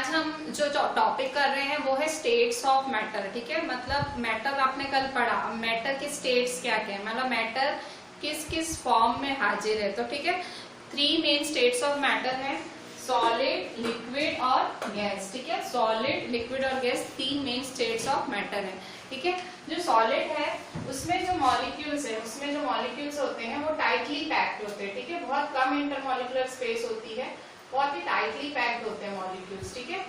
आज हम जो टॉपिक कर रहे हैं वो है स्टेट्स ऑफ मैटर। ठीक है, मतलब मैटर आपने कल पढ़ा, मैटर के स्टेट्स क्या क्या है, मतलब मैटर किस किस फॉर्म में हाजिर है। तो ठीक है, 3 मेन स्टेट्स ऑफ मैटर है, सॉलिड, लिक्विड और गैस। ठीक है, सॉलिड, लिक्विड और gas 3 main states of matter है। ठीक है, जो सॉलिड है उसमें जो मॉलिक्यूल्स है, उसमें जो मॉलिक्यूल्स होते हैं वो टाइटली पैक्ड होते हैं। ठीक है, बहुत कम इंटरमॉलिक्यूलर स्पेस होती है, बहुत ही टाइटली पैक्ड होते हैं मॉलिक्यूल्स। ठीक है,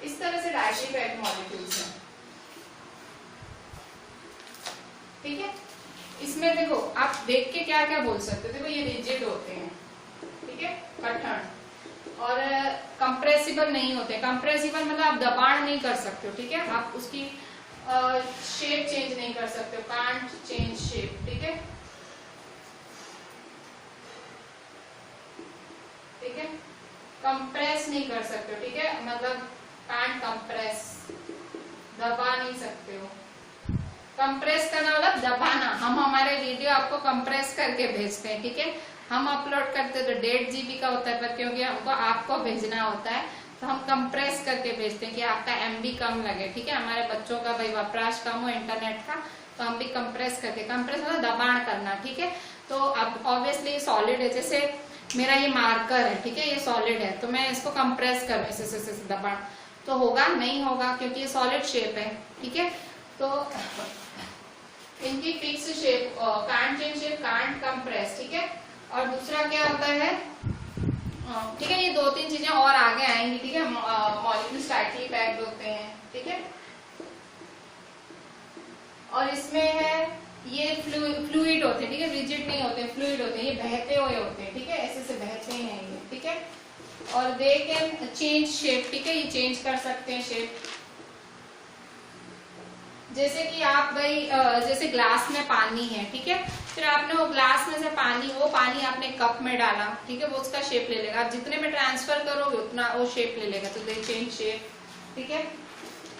इस तरह से टाइटली पैक्ड मॉलिक्यूल्स हैं। ठीक है, इसमें देखो आप देख के क्या क्या बोल सकते हो, देखो ये रिजिड होते हैं, ठीक है, कठिन, और कंप्रेसिबल नहीं होते। कंप्रेसिबल मतलब आप दबाण नहीं कर सकते हो। ठीक है, आप उसकी शेप चेंज नहीं कर सकते हो, कांट चेंज शेप। ठीक है, ठीक है, कंप्रेस नहीं कर सकते हो। ठीक है, मतलब कांट कंप्रेस, दबा नहीं सकते हो। कंप्रेस करना मतलब दबाना। हम हमारे वीडियो आपको कंप्रेस करके भेजते हैं। ठीक है, हम अपलोड करते हैं तो 1.5 GB का होता है, पर क्योंकि हमको आपको भेजना होता है तो हम कंप्रेस करके भेजते हैं कि आपका MB कम लगे। ठीक है, हमारे बच्चों का भाई वपराश कम हो इंटरनेट का, तो हम भी कंप्रेस करके, कंप्रेस मतलब दबाण करना। ठीक है, तो अब ऑब्वियसली सॉलिड है, जैसे मेरा ये मार्कर है, ठीक है, ये सॉलिड है, तो मैं इसको कंप्रेस करूँ ऐसे दबाण, तो होगा नहीं होगा, क्योंकि ये सॉलिड शेप है। ठीक है, तो इनकी fix shape, can't change shape, can't compress. ठीक है, और दूसरा क्या होता है, ठीक है, ये 2-3 चीजें और आगे आएंगी। ठीक है, मॉलिक्यूल्स टाइटली पैक्ड होते हैं। ठीक है, और इसमें है ये फ्लूइड होते हैं। ठीक है, रिजिड नहीं होते, फ्लूइड होते हैं, ये बहते हुए होते हैं। ठीक है, ऐसे से बहते हैं ये। ठीक है, और दे कैन चेंज शेप। ठीक है, ये चेंज कर सकते हैं शेप, जैसे कि आप भाई जैसे ग्लास में पानी है, ठीक है, फिर आपने वो ग्लास में से वो पानी आपने कप में डाला, ठीक है, वो उसका शेप ले लेगा। आप जितने में ट्रांसफर करोगे उतना वो शेप ले लेगा, तो दे चेंज शेप। ठीक है,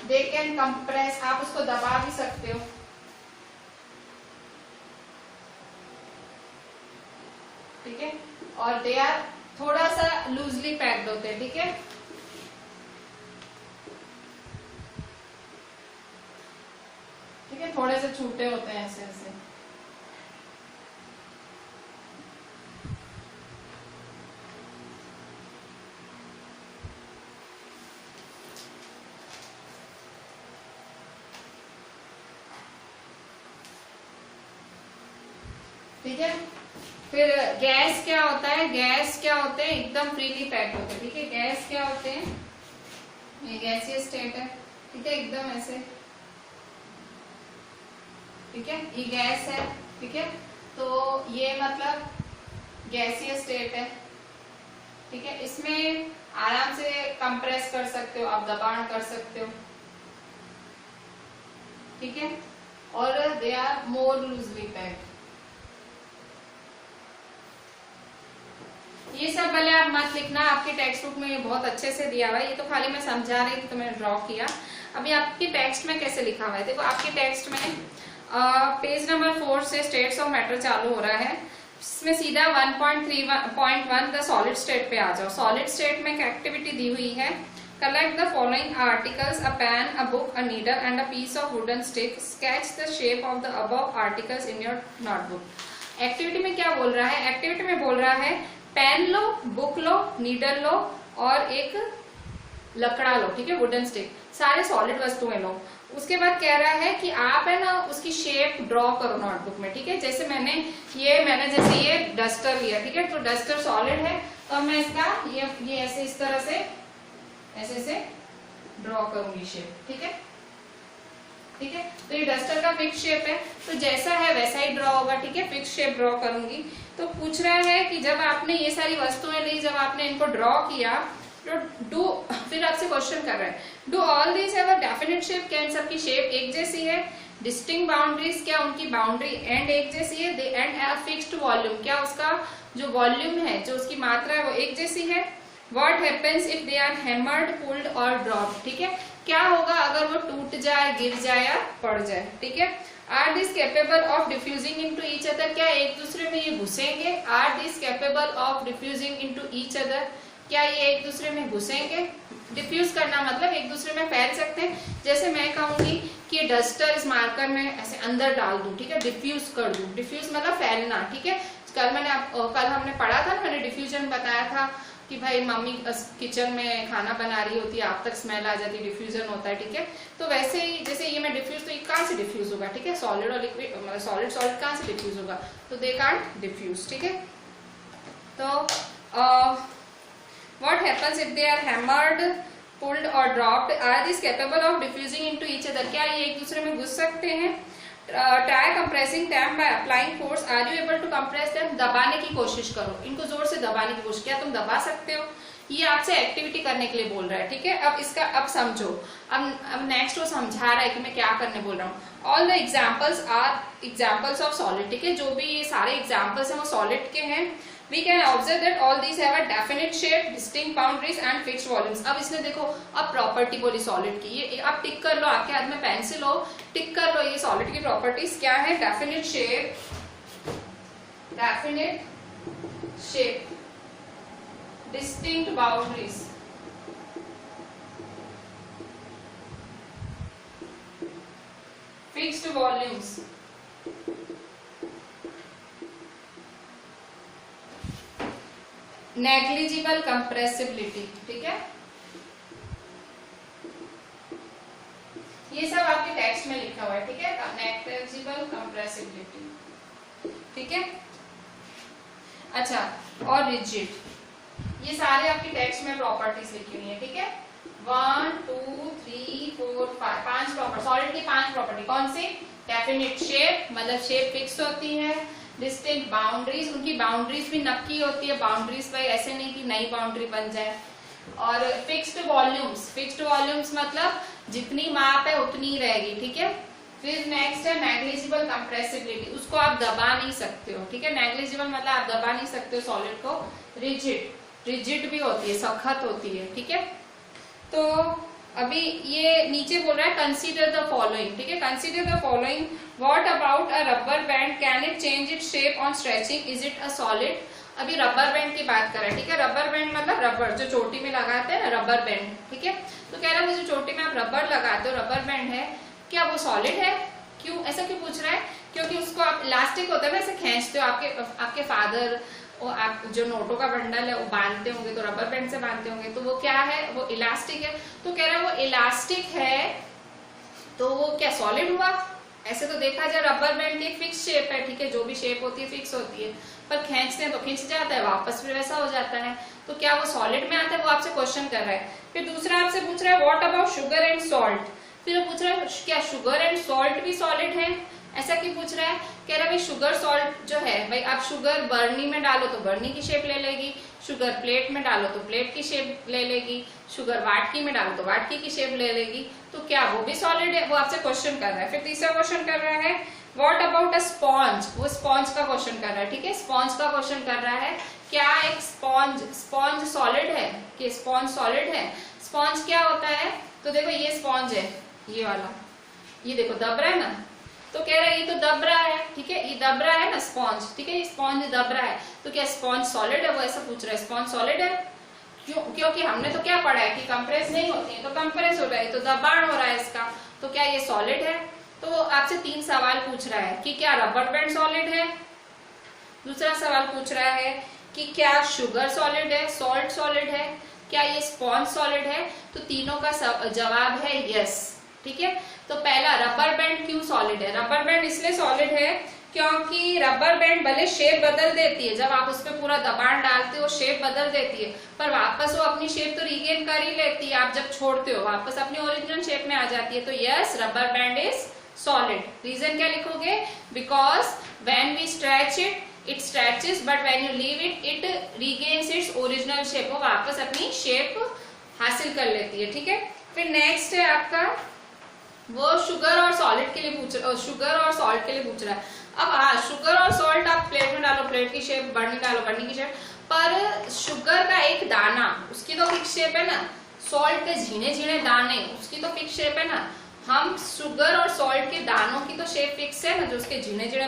दे कैन कंप्रेस, आप उसको दबा भी सकते हो। ठीक है, और दे आर थोड़ा सा लूजली पैक्ड होते हैं। ठीक है, ठीक है, थोड़े से छूटे होते हैं ऐसे ऐसे। ठीक है, फिर गैस क्या होता है, गैस क्या होते हैं, एकदम फ्रीली पैक्ड होते हैं। ठीक है, गैस क्या होते हैं, ये गैसीय स्टेट है। ठीक है, एकदम ऐसे, ठीक है, ये गैस है। ठीक है, तो ये मतलब गैसीय स्टेट है। ठीक है, इसमें आराम से कंप्रेस कर सकते हो, आप दबाण कर सकते हो। ठीक है, और they are more loosely packed. ये सब भले आप मत लिखना, आपके टेक्स्ट बुक में ये बहुत अच्छे से दिया हुआ है, ये तो खाली मैं समझा रही थी तो मैंने ड्रॉ किया। अभी आपकी टेक्स्ट में कैसे लिखा हुआ है, देखो आपके टेक्स्ट में पेज नंबर 4 से स्टेट्स ऑफ मैटर चालू हो रहा है, इसमें सीधा 1.3.1 द सॉलिड स्टेट पे आ जाओ। सॉलिड स्टेट में एक एक्टिविटी दी हुई है, collect the following articles, a pen, a book, a needle and a piece of wooden stick, sketch the shape of the above articles in your notebook. Activity में क्या बोल रहा है, एक्टिविटी में बोल रहा है पेन लो, बुक लो, नीडल लो और एक लकड़ा लो। ठीक है, वुडन स्टिक, सारे सॉलिड वस्तुएं लो। उसके बाद कह रहा है कि आप है ना उसकी शेप ड्रॉ करो नोटबुक में। ठीक है, जैसे मैंने जैसे ये डस्टर लिया, ठीक है, तो डस्टर सॉलिड है, तो मैं इसका ये ऐसे इस तरह से ऐसे ड्रॉ करूंगी शेप। ठीक है, ठीक है, तो ये डस्टर का फिक्स शेप है, तो जैसा है वैसा ही ड्रॉ होगा। ठीक है, फिक्स शेप ड्रॉ करूंगी। तो पूछ रहा है कि जब आपने ये सारी वस्तुएं ली, जब आपने इनको ड्रॉ किया, तो फिर आपसे क्वेश्चन कर रहा है, do all these have a definite shape, क्या इन सबकी शेप एक जैसी है, डिस्टिंक्ट बाउंड्रीज, क्या उनकी बाउंड्री एंड एक जैसी है, दे एंड हैव फिक्स्ड वॉल्यूम, क्या उसका जो वॉल्यूम है, जो उसकी मात्रा है वो एक जैसी है, what happens if they are hammered, pulled और ड्रॉप्ड। ठीक है, क्या होगा अगर वो टूट जाए, गिर जाए या पड़ जाए। ठीक है, are this capable of diffusing into each other, क्या एक दूसरे में ये घुसेंगे? Are this capable of diffusing into each other, क्या ये एक दूसरे में घुसेंगे? डिफ्यूज करना मतलब एक दूसरे में फैल सकते हैं। जैसे मैं कहूंगी कि डस्टर इस मार्कर में ऐसे अंदर डाल दूं, ठीक है, डिफ्यूज कर दूं। डिफ्यूज मतलब फैलना, ठीक है। कल हमने पढ़ा था, मैंने डिफ्यूजन बताया था कि भाई मम्मी किचन में खाना बना रही होती है, आप तक स्मेल आ जाती है, डिफ्यूजन होता है, ठीक है। तो वैसे ही जैसे ये मैं डिफ्यूज, तो ये कहाँ से डिफ्यूज होगा, ठीक है, सॉलिड और लिक्विड, मतलब सॉलिड सॉलिड कहाँ से डिफ्यूज होगा, तो दे कांट डिफ्यूज, ठीक है। तो what happens if they are hammered, pulled or dropped? Are these capable of diffusing into each other? क्या ये एक दूसरे में घुस सकते हैं? Try compressing them by applying force. Are you able to compress them? दबाने की कोशिश करो, इनको जोर से दबाने की कोशिश। क्या तुम दबा सकते हो? ये आपसे एक्टिविटी करने के लिए बोल रहा है, ठीक है। अब समझो, अब नेक्स्ट वो समझा रहा है कि मैं क्या करने बोल रहा हूँ। All the examples are examples of solid, ठीक है। जो भी सारे एग्जाम्पल्स हैं वो सॉलिड के हैं। We can observe that all these have a definite shape, distinct boundaries and fixed volumes. अब इसने देखो, अब प्रॉपर्टी बोली सॉलिड की, ये आप टिक कर लो, आपके हाथ में पेंसिल हो, टिक कर लो, ये सॉलिड की प्रॉपर्टीज क्या है? Definite shape, distinct boundaries, fixed volumes, negligible compressibility, ठीक है। ये सब आपके टेक्स्ट में लिखा हुआ है, ठीक है। नेग्लिजिबल कंप्रेसिबिलिटी, ठीक है। अच्छा, और रिजिड, ये सारे आपके टेक्स्ट में प्रॉपर्टीज लिखी हुई है, ठीक है। 1 2 3 4 5 5 प्रॉपर्टी, सॉलिड की 5 प्रॉपर्टी। कौन सी? डेफिनेट शेप, मतलब शेप फिक्स होती है। डिस्टिंक्ट बाउंड्रीज, उनकी बाउंड्रीज भी नक्की होती है, बाउंड्रीज भाई ऐसे नहीं कि नई बाउंड्री बन जाए। और फिक्स्ड वॉल्यूम्स मतलब जितनी माप है उतनी ही रहेगी, ठीक है। फिर नेक्स्ट है नेग्लिजिबल कंप्रेसिबिलिटी, उसको आप दबा नहीं सकते हो, ठीक है। नेग्लिजिबल मतलब आप दबा नहीं सकते हो सॉलिड को। रिजिड भी होती है, सख्त होती है, ठीक है। तो अभी ये नीचे बोल रहा है कंसीडर द फॉलोइंग, ठीक है। Consider the following, what about a rubber band, can it change it shape on stretching, is it a solid? अभी रबर बैंड की बात कर रहा है, ठीक है। रबर बैंड मतलब रबर जो चोटी में लगाते हैं ना, रबर बैंड, ठीक है। तो कह रहा है वो जो चोटी में आप रबर लगाते हो, रबर बैंड है, क्या वो सॉलिड है? क्यों ऐसा क्यों पूछ रहा है? क्योंकि उसको आप इलास्टिक होता है ना, ऐसे खींचते हो, आपके फादर और आप जो नोटों का बंडल है वो बांधते होंगे, तो रबर बैंड से बांधते होंगे, तो वो क्या है? वो इलास्टिक है। तो कह रहा है वो इलास्टिक है, तो वो क्या सॉलिड हुआ? ऐसे तो देखा जाए रबर बैंड की एक फिक्स शेप है, ठीक है, जो भी शेप होती है फिक्स होती है, पर खींचते हैं तो खींच जाता है, वापस फिर वैसा हो जाता है, तो क्या वो सॉलिड में आता है? वो आपसे क्वेश्चन कर रहा है। फिर दूसरा आपसे पूछ रहा है what about sugar and salt, फिर वो पूछ रहा है क्या शुगर एंड सॉल्ट भी सॉलिड है? ऐसा क्यों पूछ रहा है? कह रहा है भाई शुगर सॉल्ट जो है, भाई आप शुगर बर्नी में डालो तो बर्नी की शेप ले लेगी, शुगर प्लेट में डालो तो प्लेट की शेप ले लेगी, शुगर वाटकी में डालो तो वाटकी की शेप ले लेगी, तो क्या वो भी सॉलिड है? वो आपसे क्वेश्चन कर रहा है। फिर तीसरा क्वेश्चन कर रहा है व्हाट अबाउट अ स्पॉन्ज, वो स्पॉन्ज का क्वेश्चन कर रहा है, ठीक है। स्पॉन्ज का क्वेश्चन कर रहा है क्या एक स्पॉन्ज सॉलिड है? कि स्पॉन्ज सॉलिड है? स्पॉन्ज क्या होता है? तो देखो ये स्पॉन्ज है, ये वाला, ये देखो दब रहा है ना, तो कह रहा है ये तो दब रहा है, ठीक है, ये दब रहा है ना स्पॉन्ज, ठीक है, ये स्पॉन्ज दब रहा है, तो क्या स्पॉन्ज सॉलिड है? वो ऐसा पूछ रहा है, स्पॉन्ज सॉलिड है? क्योंकि हमने तो क्या पढ़ा है कि कंप्रेस नहीं होती है, तो कंप्रेस हो रहा है, तो दबाण हो रहा है इसका, तो क्या ये सॉलिड है? तो वो आपसे 3 सवाल पूछ रहा है कि क्या रबर बैंड सॉलिड है, दूसरा सवाल पूछ रहा है कि क्या शुगर सॉलिड है, सॉल्ट सॉलिड है, क्या ये स्पॉन्ज सॉलिड है? तो तीनों का जवाब है यस, ठीक है। तो पहला, रबर बैंड क्यों सॉलिड है? रबर बैंड इसलिए सॉलिड है क्योंकि रबर बैंड भले शेप बदल देती है, जब आप उस पर पूरा दबाण डालते हो शेप बदल देती है, पर वापस वो अपनी शेप तो रिगेन कर ही लेती है, आप जब छोड़ते हो वापस अपनी ओरिजिनल शेप में आ जाती है। तो yes, rubber band is solid. Reason क्या लिखोगे? Because when we stretch it stretches, but when you leave it regains its original shape, वो वापस अपनी शेप हासिल कर लेती है, ठीक है। फिर नेक्स्ट है आपका, वो शुगर और सॉलिड के लिए पूछ रहा है, शुगर और सॉल्ट के लिए पूछ रहा है। अब हाँ, शुगर और सॉल्ट आप प्लेट में डालो, प्लेट की शेप, बर्नी डालो, बर्नी की शेप, पर शुगर का एक दाना, उसकी तो फिक्स शेप है ना, सॉल्ट के झीने झीने दाने, उसकी तो फिक्स शेप है ना, हम शुगर और सॉल्ट के दानों की तो शेप फिक्स है ना, जो उसके झिने झिने,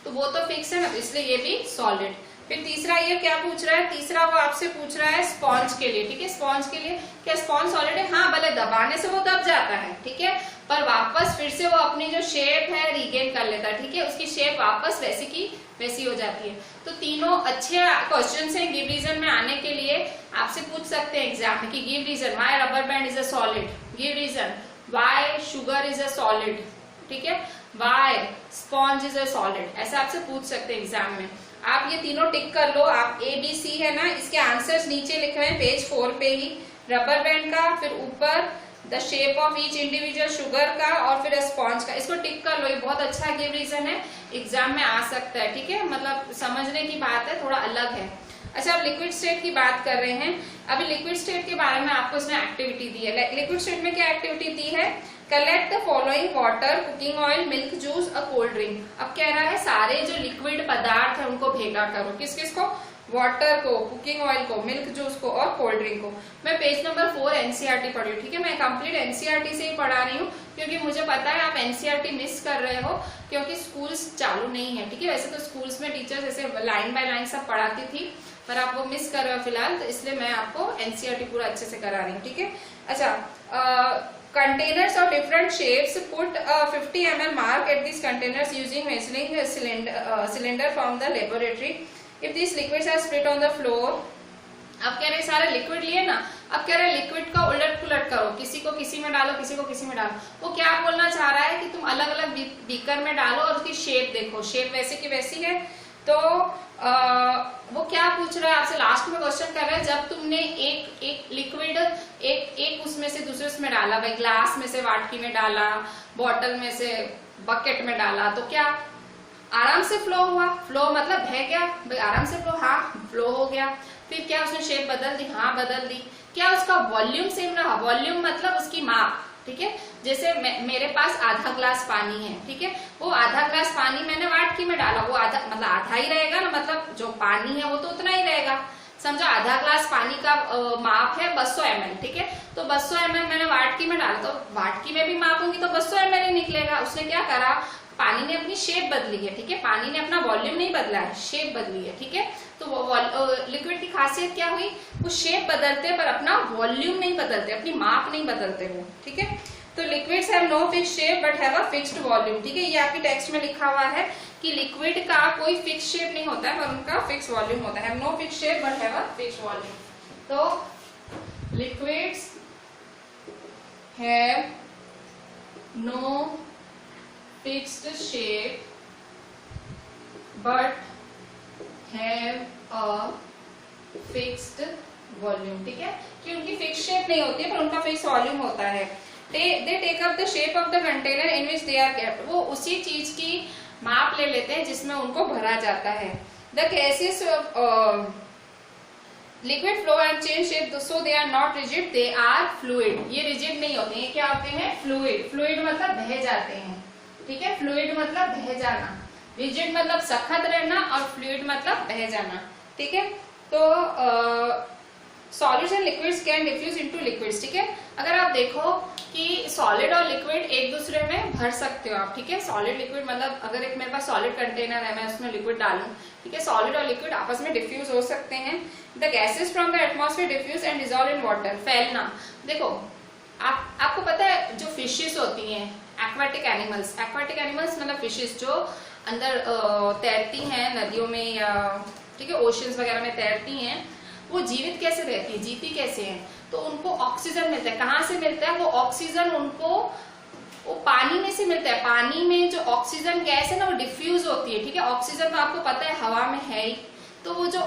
तो वो तो फिक्स है ना, तो इसलिए ये भी सॉलिड। फिर तीसरा ये क्या पूछ रहा है, तीसरा वो आपसे पूछ रहा है स्पॉन्ज के लिए, ठीक है। स्पॉन्ज के लिए क्या स्पॉन्ज सॉलिड है? हाँ, भले दबाने से वो दब जाता है, ठीक है, पर वापस फिर से वो अपनी जो शेप है रीगेन कर लेता है, ठीक है, उसकी शेप वापस वैसी की वैसी हो जाती है। तो तीनों अच्छे क्वेश्चन है गिव रीजन में आने के लिए, आपसे पूछ सकते हैं एग्जाम में कि give reason why rubber band is a solid, give reason why sugar is a solid, ठीक है, why sponge is a solid, ऐसा आपसे पूछ सकते हैं एग्जाम में। आप ये तीनों टिक कर लो। आप ABC है ना, इसके आंसर्स नीचे लिखे हुए हैं पेज 4 पे ही, रबर बैंड का, फिर ऊपर the shape of each individual sugar का, और फिर स्पॉन्ज का, इसको टिक कर लो। ये बहुत अच्छा गिव रीजन है, एग्जाम में आ सकता है, ठीक है, मतलब समझने की बात है, थोड़ा अलग है। अच्छा, अब लिक्विड स्टेट की बात कर रहे हैं। अभी लिक्विड स्टेट के बारे में आपको इसमें एक्टिविटी दी है। लिक्विड स्टेट में क्या एक्टिविटी दी है, collect the following water, cooking oil, milk, juice, a cold drink. अब कह रहा है सारे जो लिक्विड पदार्थ है उनको भेगा करो, किस किस को, वाटर को, कुकिंग ऑयल को, मिल्क जूस को और कोल्ड ड्रिंक को। मैं पेज नंबर 4 एनसीईआरटी पढ़ी हूँ, ठीक है, मैं कंप्लीट एनसीईआरटी से ही पढ़ा रही हूँ, क्योंकि मुझे पता है आप एनसीईआरटी मिस कर रहे हो, क्योंकि स्कूल्स चालू नहीं है, ठीक है। वैसे तो स्कूल्स में टीचर्स ऐसे लाइन बाय लाइन सब पढ़ाती थी, पर आप वो मिस कर रहे हो फिलहाल, तो इसलिए मैं आपको एनसीईआरटी पूरा अच्छे से करा रही हूँ, ठीक है। अच्छा, containers of different shapes, put a 50 ml mark at these containers using measuring cylinder from the laboratory. If these liquids are split on the floor, अब कह रहे सारे लिक्विड लिए ना, अब कह रहे लिक्विड का उलट पुलट करो, किसी को किसी में डालो, किसी को किसी में डालो। वो क्या बोलना चाह रहा है कि तुम अलग अलग बीकर में डालो और उसकी शेप देखो, शेप वैसे की वैसी है। तो वो क्या पूछ रहा है आपसे, लास्ट में क्वेश्चन कर रहा है, जब तुमने एक लिक्विड एक उसमें से दूसरे उसमें डाला, भाई ग्लास में से वाटकी में डाला, बॉटल में से बकेट में डाला, तो क्या आराम से फ्लो हुआ, फ्लो मतलब बह गया, भाई आराम से फ्लो, हाँ फ्लो हो गया। फिर क्या उसने शेप बदल दी, हाँ बदल दी। क्या उसका वॉल्यूम सेम रहा, वॉल्यूम मतलब उसकी माप, ठीक है। जैसे मेरे पास आधा ग्लास पानी है, ठीक है, वो आधा ग्लास पानी मैंने वाटकी में डाला, वो आधा मतलब आधा ही रहेगा ना, मतलब जो पानी है वो तो उतना ही रहेगा। समझो आधा ग्लास पानी का माप है 200 ml, ठीक है, तो 200 ml मैंने वाटकी में डाला, तो वाटकी में भी मापूंगी तो 200 ml ही निकलेगा। उसने क्या करा, पानी ने अपनी शेप बदली है, ठीक है, पानी ने अपना वॉल्यूम नहीं बदला है, शेप बदली है, ठीक है। तो लिक्विड की खासियत क्या हुई, वो शेप बदलते पर अपना वॉल्यूम नहीं बदलते, अपनी माप नहीं बदलते वो, ठीक है। तो liquids have no fixed shape but have a fixed volume, ठीक है, ये आपकी टेक्स्ट में लिखा हुआ है कि लिक्विड का कोई फिक्स शेप नहीं होता है, पर उनका फिक्स वॉल्यूम होता है। Have no fixed shape but have a fixed volume. तो liquids have no fixed shape but have a fixed volume, ठीक है, कि उनकी फिक्स शेप नहीं होती है पर उनका फिक्स वॉल्यूम होता है। They take up the shape of the container in which they are kept, वो उसी चीज की माप ले लेते हैं जिसमें उनको भरा जाता है। The cases liquid flow and change shape so they are not rigid, they are fluid, ये रिजिड नहीं होते, ये क्या होते हैं, फ्लूइड। फ्लूइड मतलब बह जाते हैं, ठीक है, फ्लूइड मतलब बह जाना, रिजिड मतलब सख्त रहना और फ्लूइड मतलब बह जाना, ठीक है। तो solids and liquids can diffuse into liquids, ठीक है। अगर आप देखो कि सॉलिड और लिक्विड एक दूसरे में भर सकते हो आप, ठीक है, सॉलिड लिक्विड मतलब अगर एक मेरे पास सॉलिड कंटेनर है, मैं उसमें लिक्विड डालूं, ठीक है, सॉलिड और लिक्विड आपस में डिफ्यूज हो सकते हैं। The gases from the atmosphere diffuse and dissolve in water, फैलना। देखो आपको पता है जो फिशेस होती हैं, एक्वाटिक एनिमल्स मतलब फिशेस जो अंदर तैरती हैं नदियों में या ठीक है ओशंस वगैरह में तैरती हैं, वो जीवित कैसे रहती है, जीती कैसे हैं, तो उनको ऑक्सीजन मिलता है। कहाँ से मिलता है वो ऑक्सीजन, उनको वो पानी में से मिलता है। पानी में जो ऑक्सीजन गैस है ना वो डिफ्यूज होती है, ठीक है, ऑक्सीजन तो आपको पता है हवा में है ही, तो वो जो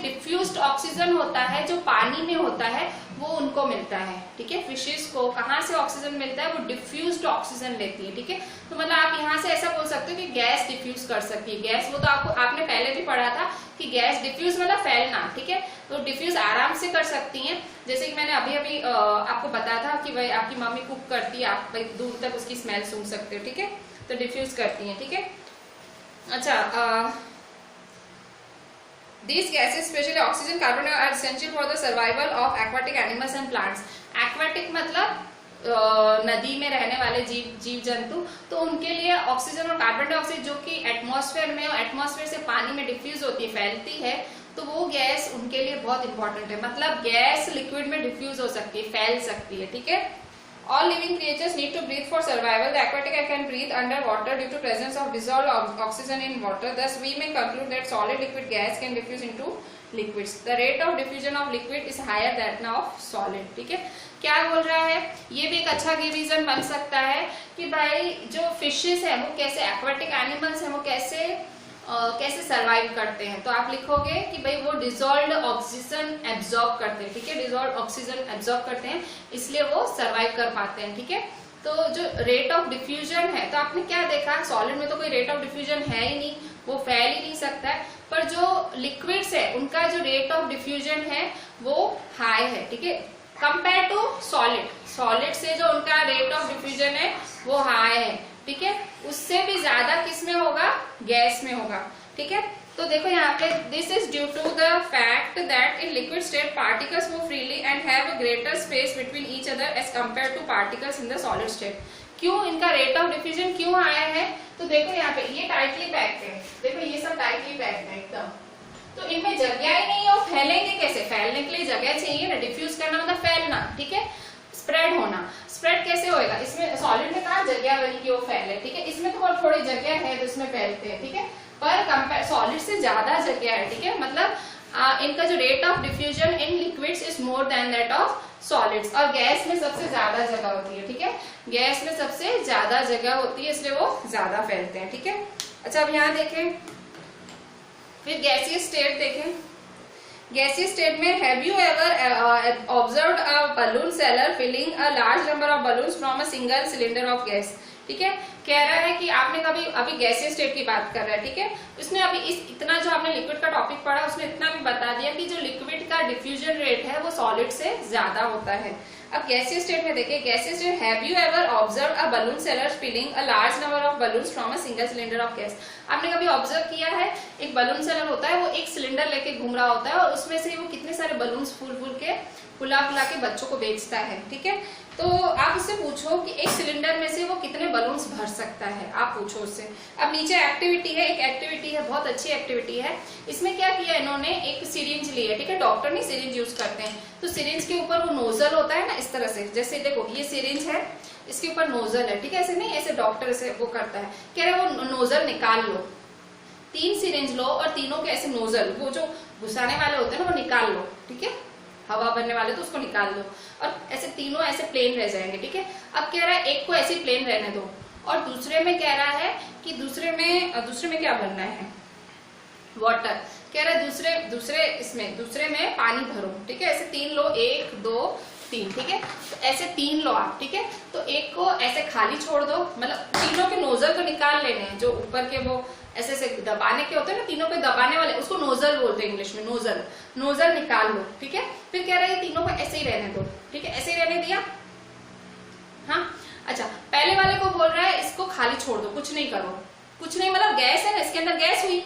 डिफ्यूज्ड ऑक्सीजन होता है जो पानी में होता है वो उनको मिलता है, ठीक है। फिशेस को कहाँ से ऑक्सीजन मिलता है, वो डिफ्यूज्ड ऑक्सीजन लेती है, ठीक है। तो मतलब आप यहाँ से ऐसा बोल सकते हो कि गैस डिफ्यूज कर सकती है। गैस वो तो आपने पहले भी पढ़ा था कि गैस डिफ्यूज मतलब फैलना, ठीक है, तो डिफ्यूज आराम से कर सकती हैं। जैसे कि मैंने अभी आपको बताया था कि भाई आपकी मम्मी कुक करती है, आप भाई दूर तक उसकी स्मेल सूंघ सकते हो, ठीक है, तो डिफ्यूज करती है, ठीक है। अच्छा, these gases especially oxygen carbon are essential for the survival of aquatic animals and plants। aquatic मतलब नदी में रहने वाले जीव जंतु, तो उनके लिए ऑक्सीजन और कार्बन डाइऑक्साइड जो कि एटमॉस्फेयर में और एटमॉस्फेयर से पानी में डिफ्यूज होती है, फैलती है, तो वो गैस उनके लिए बहुत इंपॉर्टेंट है। मतलब गैस लिक्विड में डिफ्यूज हो सकती है, फैल सकती है, ठीक है। All living creatures need to breathe for survival. The aquatic can breathe under water due to presence of dissolved oxygen in water. Thus, we may conclude that solid liquid gas can diffuse into liquids. The rate of diffusion of liquid is higher than of solid. ठीक है, क्या बोल रहा है, ये भी एक अच्छा रीजन बन सकता है कि भाई जो फिशेस है वो कैसे, एक्वाटिक एनिमल्स है वो कैसे सरवाइव करते हैं। तो आप लिखोगे कि भाई वो डिजोल्व्ड ऑक्सीजन एब्जॉर्ब करते हैं, ठीक है, डिजोल्व्ड ऑक्सीजन एब्जॉर्ब करते हैं, इसलिए वो सरवाइव कर पाते हैं, ठीक है। तो जो रेट ऑफ डिफ्यूजन है, तो आपने क्या देखा, सॉलिड में तो कोई रेट ऑफ डिफ्यूजन है ही नहीं, वो फैल ही नहीं सकता है, पर जो लिक्विड्स है उनका जो रेट ऑफ डिफ्यूजन है वो हाई है, ठीक है, कंपेयर टू सॉलिड से जो उनका रेट ऑफ डिफ्यूजन है वो हाई है, ठीक है, उससे भी ज्यादा किस में होगा, गैस में होगा, ठीक है। तो देखो यहाँ पे, this is due to the fact that in liquid state particles move freely and have a greater space between each other as compare to particles in the solid state. क्यों इनका रेट ऑफ डिफ्यूजन क्यों आया है, तो देखो यहाँ पे ये टाइटली पैक्ड है, देखो ये सब टाइटली पैक्ड है एकदम, तो इनमें जगह ही नहीं है, वो फैलेंगे कैसे, फैलने के लिए जगह चाहिए ना, डिफ्यूज करना मतलब फैलना, ठीक है, स्प्रेड होना, स्प्रेड कैसे होएगा, इसमें सॉलिड में कहाँ जगह बनी कि वो फैले, ठीक है, इसमें तो थोड़ी जगह है तो इसमें फैलते हैं, ठीक है, पर कंपेयर सॉलिड से ज्यादा जगह है, ठीक है, मतलब इनका जो rate of diffusion in liquids is more than that of solids, और गैस में सबसे ज्यादा जगह होती है, ठीक है, गैस में सबसे ज्यादा जगह होती है, इसलिए वो ज्यादा फैलते हैं, ठीक है। अच्छा, अब यहाँ देखें, फिर गैसीय स्टेट देखें, गैसीय स्टेट में have you ever observed a balloon seller filling a large number of balloons from a single cylinder of gas, ठीक है, कह रहा है कि आपने कभी, अभी गैसीय स्टेट की बात कर रहा है, ठीक है, उसने अभी इतना जो आपने लिक्विड का टॉपिक पढ़ा उसने इतना भी बता दिया कि जो लिक्विड का डिफ्यूजन रेट है वो सॉलिड से ज्यादा होता है। अब गैसीय स्टेट में देखिए, गैसीय state, have you ever observe a balloon seller filling a large number of balloons from a single cylinder of gas. आपने कभी ऑब्जर्व किया है, एक बलून सेलर होता है, वो एक सिलेंडर लेके घूम रहा होता है और उसमें से वो कितने सारे बलून्स फुला के बच्चों को बेचता है, ठीक है। तो आप उससे पूछो कि एक सिलेंडर में से वो कितने बलून्स भर सकता है, आप पूछो उससे। अब नीचे एक्टिविटी है, एक एक्टिविटी है, बहुत अच्छी एक्टिविटी है। इसमें क्या किया इन्होंने, एक सिरिंज ली है, ठीक है, डॉक्टर नहीं सिरिंज यूज करते हैं, तो सिरिंज के ऊपर वो नोजल होता है ना, इस तरह से, जैसे देखो ये सिरिंज है, इसके ऊपर नोजल है, ठीक है, ऐसे नहीं, ऐसे डॉक्टर ऐसे वो करता है, कह रहे वो नोजल निकाल लो, 3 सिरिंज लो और तीनों के ऐसे नोजल, वो जो घुसाने वाले होते हैं ना वो निकाल लो, ठीक है, हवा भरने वाले तो उसको निकाल दो, और ऐसे तीनों ऐसे प्लेन रह जाएंगे, ठीक है। अब कह रहा है एक को ऐसे प्लेन रहने दो, और दूसरे में कह रहा है कि दूसरे में क्या भरना है, वाटर, कह रहा है दूसरे में पानी भरो, ठीक है, ऐसे 3 लो, 1 2 3, ठीक है, तो ऐसे 3 लो आप, ठीक है, तो एक को ऐसे खाली छोड़ दो, मतलब तीनों के नोजल तो निकाल लेने हैं, जो ऊपर के वो ऐसे दबाने के होते हैं ना, तीनों पे दबाने वाले, उसको नोजल बोलते हैं इंग्लिश में, नोजल निकाल लो, ठीक है। फिर कह रहा है तीनों को ऐसे ही रहने दो, ठीक है, ऐसे ही रहने दिया, हाँ। अच्छा, पहले वाले को बोल रहा है इसको खाली छोड़ दो, कुछ नहीं करो, कुछ नहीं मतलब गैस है ना, इसके अंदर गैस हुई,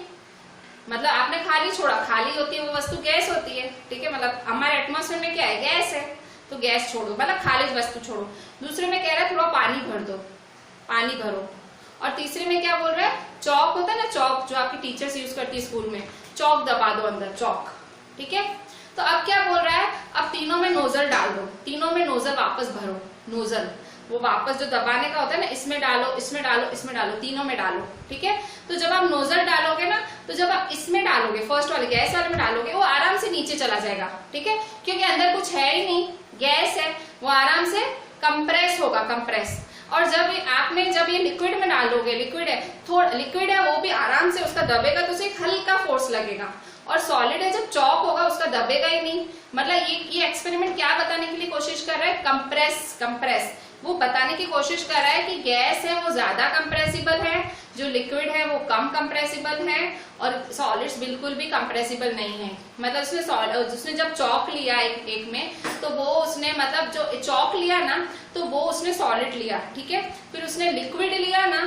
मतलब आपने खाली छोड़ा, खाली होती है वो वस्तु गैस होती है, ठीक है, मतलब हमारे एटमॉस्फेयर में क्या है, गैस है, तो गैस छोड़ो, मतलब खाली वस्तु छोड़ो। दूसरे में कह रहा है थोड़ा पानी भर दो, पानी भरो, और तीसरे में क्या बोल रहा है, चौक होता है ना, चौक जो आपकी टीचर्स यूज करती है स्कूल में, चौक दबा दो अंदर, चौक, ठीक है। तो अब क्या बोल रहा है, अब तीनों में नोजल डाल दो, तीनों में नोजल वापस भरो, नोजल वो वापस जो दबाने का होता है ना, इसमें डालो, इसमें डालो, इसमें डालो, तीनों में डालो, ठीक है। तो जब आप नोजल डालोगे ना, तो जब आप इसमें डालोगे, फर्स्ट वाले गैस वाले में डालोगे, वो आराम से नीचे चला जाएगा, ठीक है, क्योंकि अंदर कुछ है ही नहीं, गैस है, वो आराम से कंप्रेस होगा, कंप्रेस। और जब ये लिक्विड में डालोगे, लिक्विड है वो भी आराम से उसका दबेगा, तो उसे हल्का फोर्स लगेगा, और सॉलिड है जब चौक होगा उसका दबेगा ही नहीं। मतलब ये एक्सपेरिमेंट क्या बताने के लिए कोशिश कर रहा है, कंप्रेस, वो बताने की कोशिश कर रहा है कि गैस है वो ज्यादा कंप्रेसिबल है, जो लिक्विड है वो कम कंप्रेसिबल है, और सॉलिड्स बिल्कुल भी कंप्रेसिबल नहीं है। मतलब उसने जब चौक लिया एक में, तो वो उसने जो चौक लिया ना, तो वो उसने सॉलिड लिया, ठीक है, फिर उसने लिक्विड लिया ना,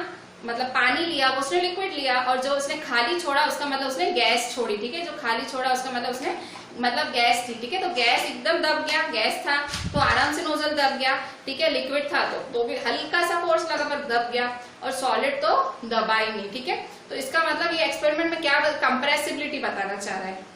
मतलब पानी लिया, वो उसने लिक्विड लिया, और जो उसने खाली छोड़ा उसका मतलब उसने गैस छोड़ी, ठीक है। जो खाली छोड़ा उसका मतलब उसने मतलब गैस थी, ठीक है। तो गैस एकदम दब गया, गैस था तो आराम से नोजल दब गया, ठीक है। लिक्विड था तो भी हल्का सा फोर्स लगा पर दब गया, और सॉलिड तो दबा ही नहीं, ठीक है। तो इसका मतलब ये एक्सपेरिमेंट में क्या कंप्रेसिबिलिटी बताना चाह रहा है।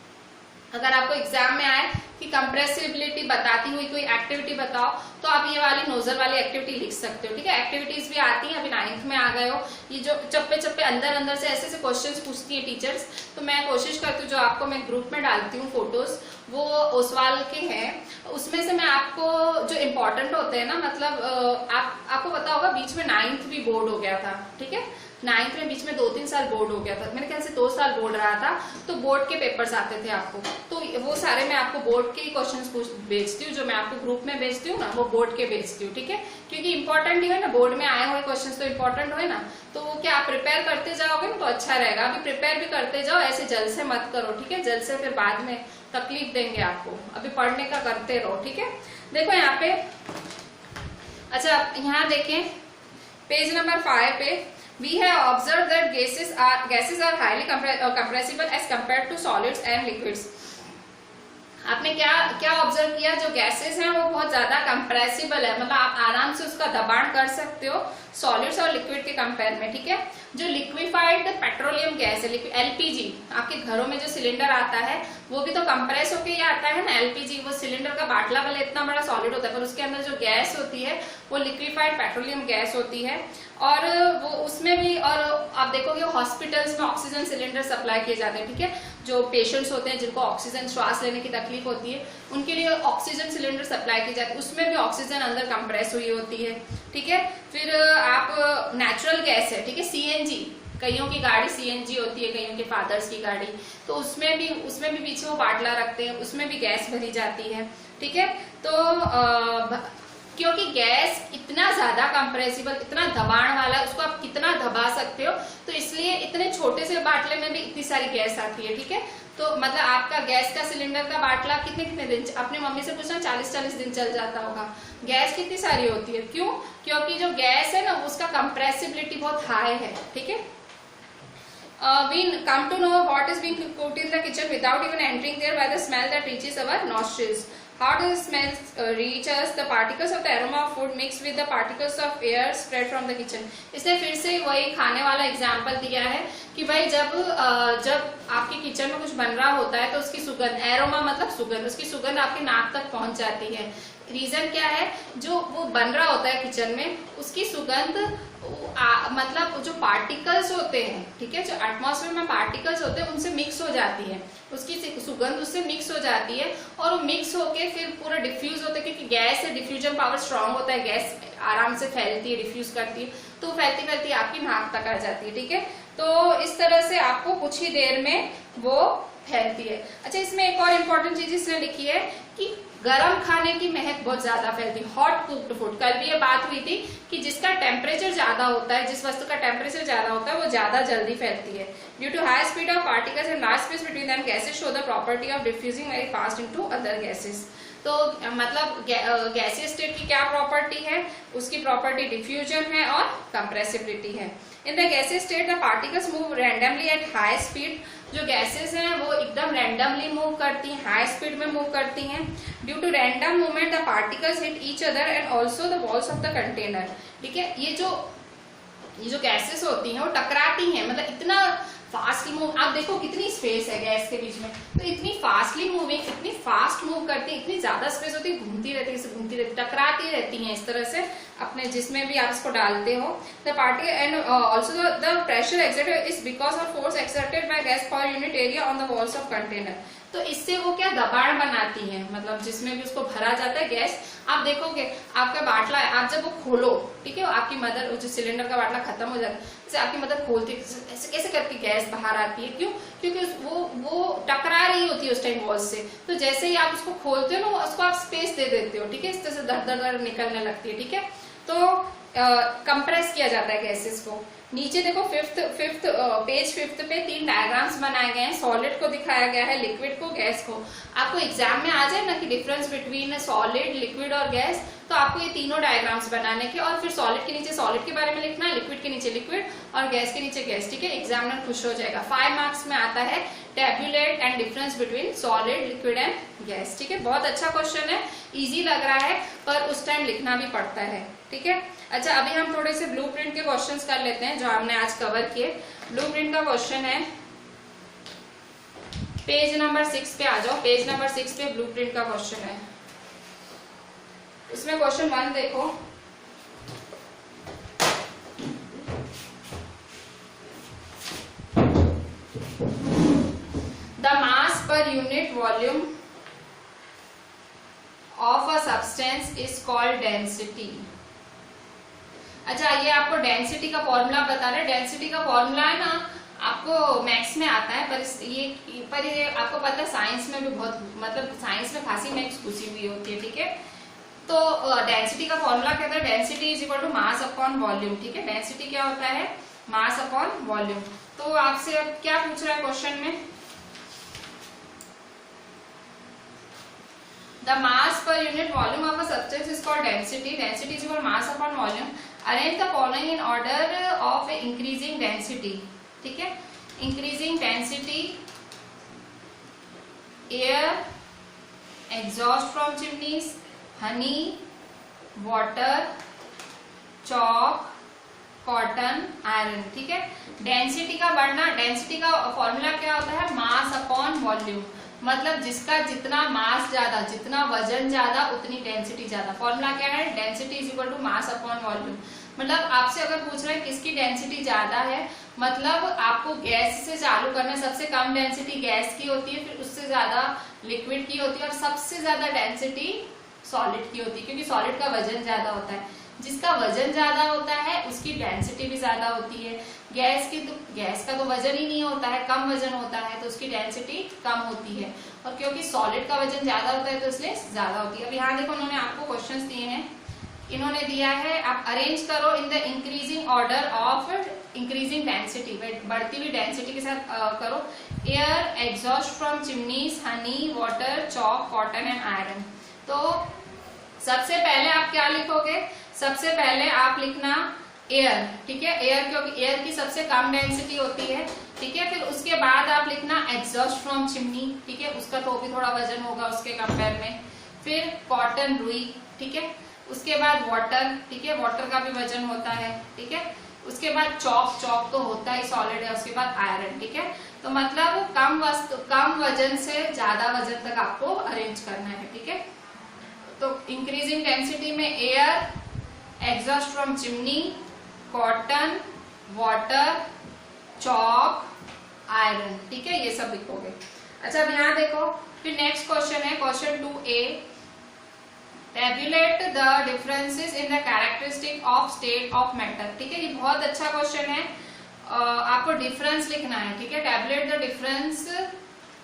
अगर आपको एग्जाम में आए कि कंप्रेसिबिलिटी बताती हुई कोई एक्टिविटी बताओ, तो आप ये वाली नोजल वाली एक्टिविटी लिख सकते हो, ठीक है। एक्टिविटीज भी आती हैं, अभी 9th में आ गए हो, ये जो चप्पे चप्पे अंदर अंदर से ऐसे ऐसे क्वेश्चंस पूछती है टीचर्स, तो मैं कोशिश करती हूँ जो आपको मैं ग्रुप में डालती हूँ फोटोज, वो ओसवाल के हैं, उसमें से मैं आपको जो इम्पोर्टेंट होते हैं ना, मतलब आपको पता होगा बीच में 9th भी बोर्ड हो गया था, ठीक है। 9th में बीच में 2-3 साल बोर्ड हो गया था, मेरे ख्याल से 2 साल बोर्ड रहा था, तो बोर्ड के पेपर्स आते थे आपको, तो वो सारे मैं आपको बोर्ड के क्वेश्चंस भेजती हूँ, जो मैं आपको ग्रुप में भेजती हूँ ना, वो बोर्ड के भेजती हूँ, ठीक है। क्योंकि इंपॉर्टेंट ही है ना, बोर्ड में आए हुए क्वेश्चंस तो इंपॉर्टेंट हो ना, तो वो क्या आप प्रिपेयर करते जाओगे ना तो अच्छा रहेगा। अभी प्रिपेयर भी करते जाओ, ऐसे जल्द से मत करो, ठीक है। जल्द से फिर बाद में तकलीफ देंगे आपको, अभी पढ़ने का करते रहो, ठीक है। देखो यहाँ पे, अच्छा यहाँ देखें पेज नंबर 5 पे, we have observed that gases are highly compressible as compared to solids and liquids. आपने क्या ऑब्जर्व किया, जो गैसेस हैं वो बहुत ज्यादा कंप्रेसिबल है, मतलब आप आराम से उसका दबाण कर सकते हो सॉलिड्स और लिक्विड के कंपेयर में, ठीक है। जो लिक्विफाइड पेट्रोलियम गैस है, एलपीजी, आपके घरों में जो सिलेंडर आता है वो भी तो कंप्रेस होके ही आता है ना, एलपीजी। वो सिलेंडर का बाटला भले इतना बड़ा सॉलिड होता है, पर उसके अंदर जो गैस होती है वो लिक्विफाइड पेट्रोलियम गैस होती है, और वो उसमें भी, और आप देखोगे हॉस्पिटल्स में ऑक्सीजन सिलेंडर सप्लाई किए जाते हैं, ठीक है। जो पेशेंट्स होते हैं जिनको ऑक्सीजन श्वास लेने की तकलीफ होती है, उनके लिए ऑक्सीजन सिलेंडर सप्लाई की जाती है, उसमें भी ऑक्सीजन अंदर कंप्रेस हुई होती है, ठीक है। फिर आप नेचुरल गैस है, ठीक है, सीएनजी, कईयों की गाड़ी सीएनजी होती है, कईयों के फादर्स की गाड़ी, तो उसमें भी पीछे वो बाटला रखते हैं, उसमें भी गैस भरी जाती है, ठीक है। तो क्योंकि गैस इतना ज्यादा कंप्रेसिबल, इतना दबाण वाला, उसको आप कितना दबा सकते हो, तो इसलिए इतने छोटे से बाटले में भी इतनी सारी गैस आती है, ठीक है। तो मतलब आपका गैस का सिलेंडर का बाटला कितने कितने दिन, अपनी मम्मी से पूछना, 40-40 दिन चल जाता होगा। गैस कितनी सारी होती है, क्यों? क्योंकि जो गैस है ना उसका कंप्रेसिबिलिटी बहुत हाई है, ठीक है। We come to know what is being cooked in the kitchen without even entering there by the smell that reaches our nostrils. How does the smell reach us? The particles of the aroma of food mixed with the particles of air spread from the kitchen. इसने फिर से वही खाने वाला example दिया है कि भाई जब आपके किचन में कुछ बन रहा होता है तो उसकी सुगंध, एरोमा मतलब सुगंध, उसकी सुगंध आपके नाक तक पहुंच जाती है। रीजन क्या है, जो वो बन रहा होता है किचन में, उसकी सुगंध मतलब जो पार्टिकल्स होते हैं, ठीक है, जो एटमॉस्फेयर में पार्टिकल्स होते हैं उनसे मिक्स हो जाती है, उसकी सुगंध उससे मिक्स हो जाती है, और वो मिक्स होके फिर पूरा डिफ्यूज होता है, क्योंकि गैस से डिफ्यूजन पावर स्ट्रांग होता है, गैस आराम से फैलती है, डिफ्यूज करती है, तो फैलती फैलती आपकी नाक तक आ जाती है, ठीक है। तो इस तरह से आपको कुछ ही देर में वो फैलती है। अच्छा, इसमें एक और इम्पोर्टेंट चीज इसने लिखी है कि गरम खाने की महक बहुत ज्यादा फैलती है, हॉट कुक्ड फूड। कल भी ये बात हुई थी कि जिसका टेम्परेचर ज्यादा होता है, जिस वस्तु का टेम्परेचर ज्यादा होता है वो ज्यादा जल्दी फैलती है। Due to high speed of particles and large space between them, gases show the property of diffusing very fast into other gases. तो मतलब गैसीय स्टेट की क्या प्रॉपर्टी है, उसकी प्रॉपर्टी डिफ्यूजन है और कंप्रेसिबिलिटी है। इन द गैसीय state the particles move randomly at high speed. जो गैसेस हैं वो एकदम रैंडमली मूव करती हैं, हाई स्पीड में मूव करती हैं। Due to random movement the particles hit each other and also the walls of the container, ठीक है। ये जो गैसेस होती हैं वो टकराती हैं, मतलब इतना फास्टली मूव, आप देखो कितनी स्पेस है गैस के बीच में, तो इतनी फास्टली मूविंग, इतनी फास्ट मूव करती है, इतनी ज्यादा स्पेस होती है, घूमती रहती, टकराती रहती हैं इस तरह से अपने जिसमें भी आप इसको डालते हो। The particle and also the pressure exerted is because of force exerted by gas per unit area on the walls of container. तो इससे वो क्या दबाण बनाती है, मतलब जिसमें भी उसको भरा जाता है गैस। आप देखोगे आपका बाटला है, आप जब वो खोलो, ठीक है, आपकी मदर, जो सिलेंडर का बाटला खत्म हो जाता है, जैसे आपकी मदर खोलती है, ऐसे कैसे करके गैस बाहर आती है, क्यों? क्योंकि वो टकरा रही होती है उस टाइम वॉल से, तो जैसे ही आप उसको खोलते हो ना, उसको आप स्पेस दे देते हो, ठीक है, इस तरह से दर दर निकलने लगती है, ठीक है। तो कंप्रेस किया जाता है गैसेस को। नीचे देखो पेज फिफ्थ पे 3 डायग्राम्स बनाए गए हैं, सॉलिड को दिखाया गया है, लिक्विड को, गैस को। आपको एग्जाम में आ जाए ना कि डिफरेंस बिटवीन सॉलिड, लिक्विड और गैस, तो आपको ये तीनों डायग्राम्स बनाने के, और फिर सॉलिड के नीचे सॉलिड के बारे में लिखना, लिक्विड के नीचे लिक्विड और गैस के नीचे गैस। ठीक है, एग्जामिनर खुश हो जाएगा। 5 मार्क्स में आता है tablet and difference between solid, liquid and gas. ठीक है, बहुत अच्छा क्वेश्चन है, इजी लग रहा है पर उस टाइम लिखना भी पड़ता है। ठीक है, अच्छा अभी हम थोड़े से ब्लूप्रिंट के क्वेश्चंस कर लेते हैं जो हमने आज कवर किए। ब्लूप्रिंट का क्वेश्चन है, पेज नंबर 6 पे आ जाओ। पेज नंबर 6 पे ब्लूप्रिंट का क्वेश्चन है। इसमें क्वेश्चन 1 देखो, the mass per unit volume of a substance is called density. अच्छा, ये आपको डेंसिटी का फॉर्मूला बता रहे हैं। डेंसिटी का फॉर्मूला है ना, आपको मैथ्स में आता है, पर ये आपको पता है साइंस में भी बहुत, मतलब साइंस में खासी मैथ्स घुसी हुई होती है। ठीक है, तो डेंसिटी का फॉर्मूला कहता है density is equal to mass upon volume. ठीक है, डेंसिटी क्या होता है, मास अपॉन वॉल्यूम। तो आपसे अब क्या पूछ रहा है क्वेश्चन में, the mass per unit volume of a substance is called density. Density is equal mass upon volume. Arrange the following in order of increasing density. ठीक है, increasing density, air, exhaust from chimneys, Honey, water, chalk, cotton, iron. ठीक है, density का बढ़ना, density का formula क्या होता है, मास अपॉन वॉल्यूम। मतलब जिसका जितना मास ज्यादा, जितना वजन ज्यादा, उतनी डेंसिटी ज्यादा। फॉर्मूला क्या है, density is equal to mass upon volume. मतलब आपसे अगर पूछ रहे हैं किसकी डेंसिटी ज्यादा है, मतलब आपको गैस से चालू करना है। सबसे कम डेंसिटी गैस की होती है, फिर उससे ज्यादा लिक्विड की होती है, और सबसे ज्यादा डेंसिटी सॉलिड की होती है, क्योंकि सॉलिड का वजन ज्यादा होता है। जिसका वजन ज्यादा होता है उसकी डेंसिटी भी ज्यादा होती है। गैस का तो वजन ही नहीं होता है, कम वजन होता है, तो उसकी डेंसिटी कम होती है। और क्योंकि सॉलिड का वजन ज्यादा होता है तो इसलिए ज्यादा होती है। अब यहाँ देखो, उन्होंने आपको क्वेश्चंस दिए हैं, इन्होंने दिया है आप अरेंज करो in the increasing order of increasing density, बढ़ती हुई डेंसिटी के साथ करो। Air, exhaust from chimneys, Honey, water, chalk, cotton and iron. तो सबसे पहले आप क्या लिखोगे, सबसे पहले आप लिखना एयर। ठीक है, एयर, क्योंकि एयर की सबसे कम डेंसिटी होती है। ठीक है, फिर उसके बाद आप लिखना एग्जॉस्ट फ्रॉम चिमनी। ठीक है, उसका तो भी थोड़ा वजन होगा उसके कंपेयर में। फिर कॉटन, रुई। ठीक है, उसके बाद वाटर। ठीक है, वाटर का भी वजन होता है। ठीक है, उसके बाद चॉक, चॉक तो होता ही सॉलिड है। उसके बाद आयरन। ठीक है, तो मतलब कम वजन से ज्यादा वजन तक आपको अरेंज करना है। ठीक है, तो इंक्रीजिंग डेंसिटी में air, exhaust from chimney, cotton, water, chalk, iron. ठीक है, ये सब लिखोगे। अच्छा, अब यहाँ देखो, फिर नेक्स्ट क्वेश्चन है question 2A, tablet the differences in the characteristic of state of matter. ठीक है, ये बहुत अच्छा क्वेश्चन है। आपको डिफरेंस लिखना है। ठीक है, टेबुलेट द डिफरेंस,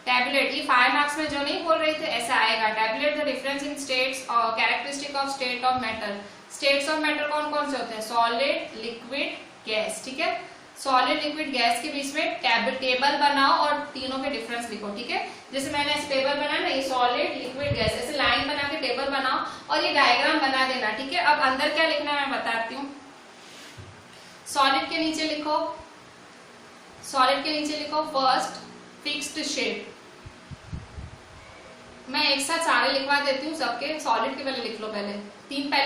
टेबुलेट, ये 5 मार्क्स में जो नहीं बोल रहे थे ऐसा आएगा। Tabulate the difference in states और characteristic of state of matter. States of matter कौन कौन से होते हैं, सॉलिड, लिक्विड, गैस। ठीक है, सॉलिड, लिक्विड, गैस के बीच में टेबल बनाओ और तीनों के डिफरेंस लिखो। ठीक है, जैसे मैंने इस टेबल बनाया ना, ये सॉलिड, लिक्विड, गैस, ऐसे लाइन बना के टेबल बनाओ और ये डायग्राम बना देना। ठीक है, अब अंदर क्या लिखना है मैं बताती हूँ। सॉलिड के नीचे लिखो, सॉलिड के नीचे लिखो फर्स्ट फिक्स्ड शेप। मैं एक साथ सारे लिखवा देती हूँ सबके। सॉलिड के पहले लिख लो, पहले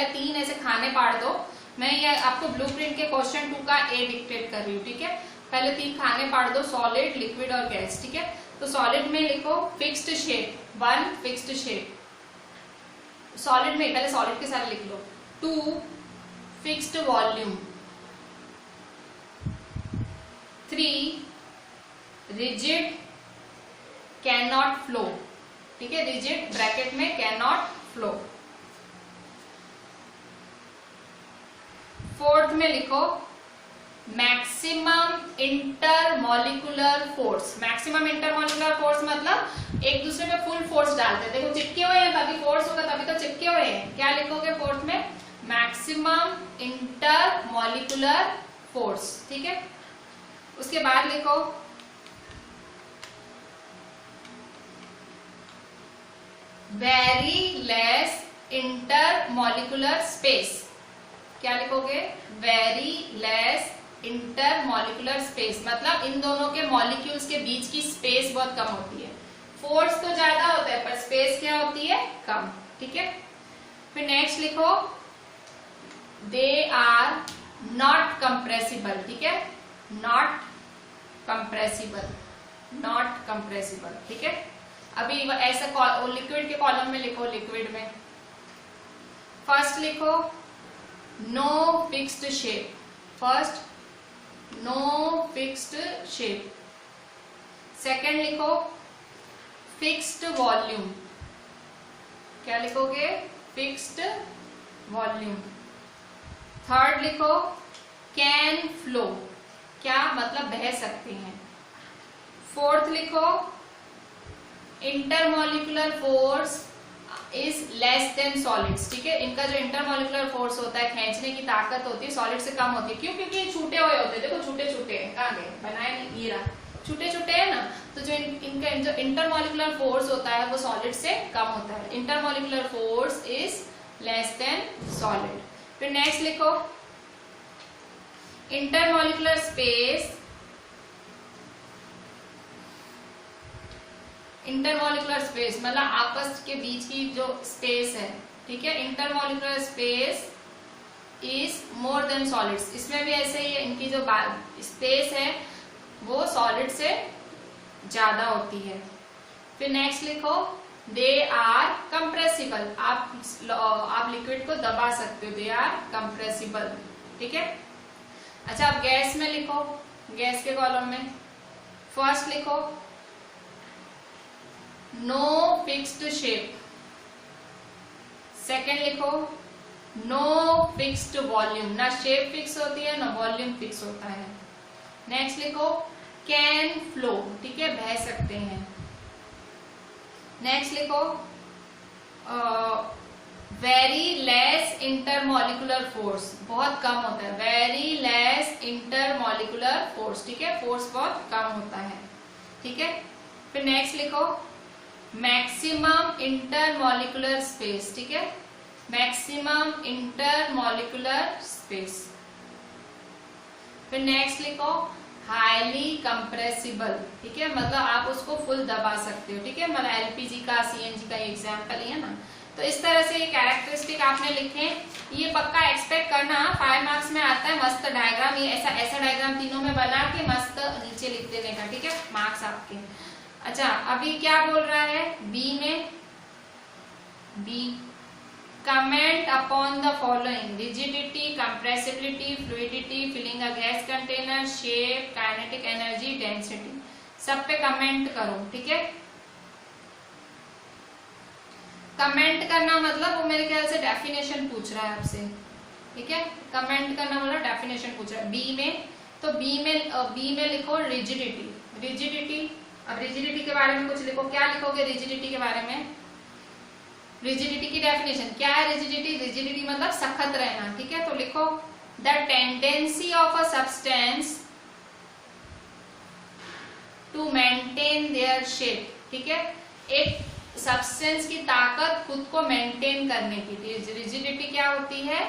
तीन ऐसे खाने पाड़ दो। मैं ये आपको ब्लूप्रिंट के क्वेश्चन 2 का ए डिक्टेट कर रही हूँ। ठीक है, पहले 3 खाने पाड़ दो, सॉलिड, लिक्विड और गैस। ठीक है, तो सॉलिड में लिखो fixed shape, 1 fixed shape. Solid में पहले सॉलिड के साथ लिख लो। 2 fixed volume, 3 rigid can not flow. ठीक है, रिजिड ब्रैकेट में कैन नॉट फ्लो। 4th में लिखो maximum intermolecular force. Maximum intermolecular force मतलब एक दूसरे पे फुल फोर्स डालते हैं। देखो चिपके हुए हैं तभी फोर्स होगा, तभी तो चिपके हुए हैं। क्या लिखोगे 4th में, मैक्सिमम इंटरमॉलिक्यूलर फोर्स, ठीक है। उसके बाद लिखो वेरी लेस इंटरमॉलिक्यूलर स्पेस। क्या लिखोगे? वेरी लेस इंटरमॉलिक्यूलर स्पेस, मतलब इन दोनों के मॉलिक्यूल्स के बीच की स्पेस बहुत कम होती है। फोर्स तो ज्यादा होता है पर स्पेस क्या होती है? कम, ठीक है। फिर नेक्स्ट लिखो दे आर नॉट कंप्रेसिबल, ठीक है। नॉट कंप्रेसिबल, नॉट कंप्रेसिबल, ठीक है। अभी ऐसा लिक्विड के कॉलम में लिखो, लिक्विड में फर्स्ट लिखो no fixed shape, first no fixed shape. Second लिखो फिक्स्ड वॉल्यूम, क्या लिखोगे? Fixed volume. थर्ड लिखो कैन फ्लो, क्या मतलब बह सकते हैं। फोर्थ लिखो intermolecular force is less than solids, ठीक है। इनका जो इंटरमॉलिक्यूलर फोर्स होता है, खींचने की ताकत होती है, सॉलिड से कम होती है। क्यों? क्योंकि ये छूटे हुए होते हैं, देखो छूटे छूटे हैं, कहाँ गए? बनाए नहीं, ये रहा, छूटे छूटे है ना। तो जो इनका जो इंटरमॉलिक्यूलर फोर्स होता है वो सॉलिड से कम होता है। Intermolecular force is less then solid. फिर नेक्स्ट लिखो इंटरमॉलिक्यूलर स्पेस, इंटरमॉलिक्यूलर स्पेस मतलब आपस के बीच की जो स्पेस है, ठीक है। Intermolecular space is more than solids, इसमें भी ऐसे ही है, इनकी जो स्पेस है वो सॉलिड से ज्यादा होती है। फिर नेक्स्ट लिखो दे आर कंप्रेसिबल, आप लिक्विड को दबा सकते हो, दे आर कंप्रेसिबल, ठीक है। अच्छा अब गैस में लिखो, गैस के कॉलम में फर्स्ट लिखो नो फिक्स्ड शेप, सेकेंड लिखो नो फिक्स्ड वॉल्यूम, ना शेप फिक्स होती है ना वॉल्यूम फिक्स होता है। नेक्स्ट लिखो कैन फ्लो, ठीक है, बह सकते हैं। नेक्स्ट लिखो वेरी लेस इंटरमॉलिक्यूलर फोर्स, बहुत कम होता है, वेरी लेस इंटरमॉलिक्यूलर फोर्स, ठीक है, फोर्स बहुत कम होता है, ठीक है। फिर नेक्स्ट लिखो मैक्सिमम इंटरमॉलिक्यूलर स्पेस, ठीक है, मैक्सिमम इंटरमॉलिक्यूलर स्पेस। फिर नेक्स्ट लिखो हाईली कंप्रेसिबल, ठीक है, मतलब आप उसको फुल दबा सकते हो, ठीक है, मतलब एलपीजी का सीएनजी का एग्जाम्पल ही है ना। तो इस तरह से ये कैरेक्टरिस्टिक आपने लिखे, ये पक्का एक्सपेक्ट करना 5 मार्क्स में आता है। मस्त डायग्राम, ये ऐसा डायग्राम तीनों में बना के मस्त नीचे लिख देने का, ठीक है, मार्क्स आपके। अच्छा अभी क्या बोल रहा है बी में, B comment upon the following rigidity, compressibility, fluidity, filling a gas container, shape, kinetic energy, density, सब पे कमेंट करो, ठीक है। कमेंट करना मतलब वो मेरे ख्याल से डेफिनेशन पूछ रहा है आपसे, ठीक है, कमेंट करना मतलब डेफिनेशन पूछ रहा है। बी में तो बी में लिखो रिजिडिटी, रिजिडिटी। अब रिजिडिटी के बारे में कुछ लिखो, क्या लिखोगे रिजिडिटी के बारे में? रिजिडिटी की डेफिनेशन क्या है? रिजिडिटी, रिजिडिटी मतलब सख्त रहना, ठीक है। तो लिखो the tendency of a substance to maintain their shape, ठीक है, एक सब्सटेंस की ताकत खुद को मेंटेन करने की। रिजिडिटी क्या होती है?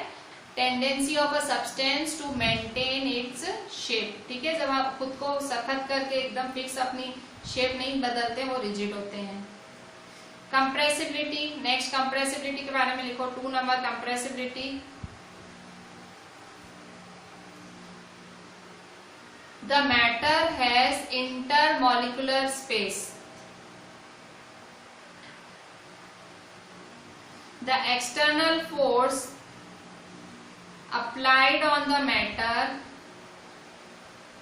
Tendency of a substance to maintain its shape, ठीक है, जब आप खुद को सख्त करके एकदम फिक्स अपनी शेप नहीं बदलते, वो रिजिड होते हैं। कंप्रेसिबिलिटी, नेक्स्ट कंप्रेसिबिलिटी के बारे में लिखो, 2 number compressibility. The matter has intermolecular space, the external force applied on the matter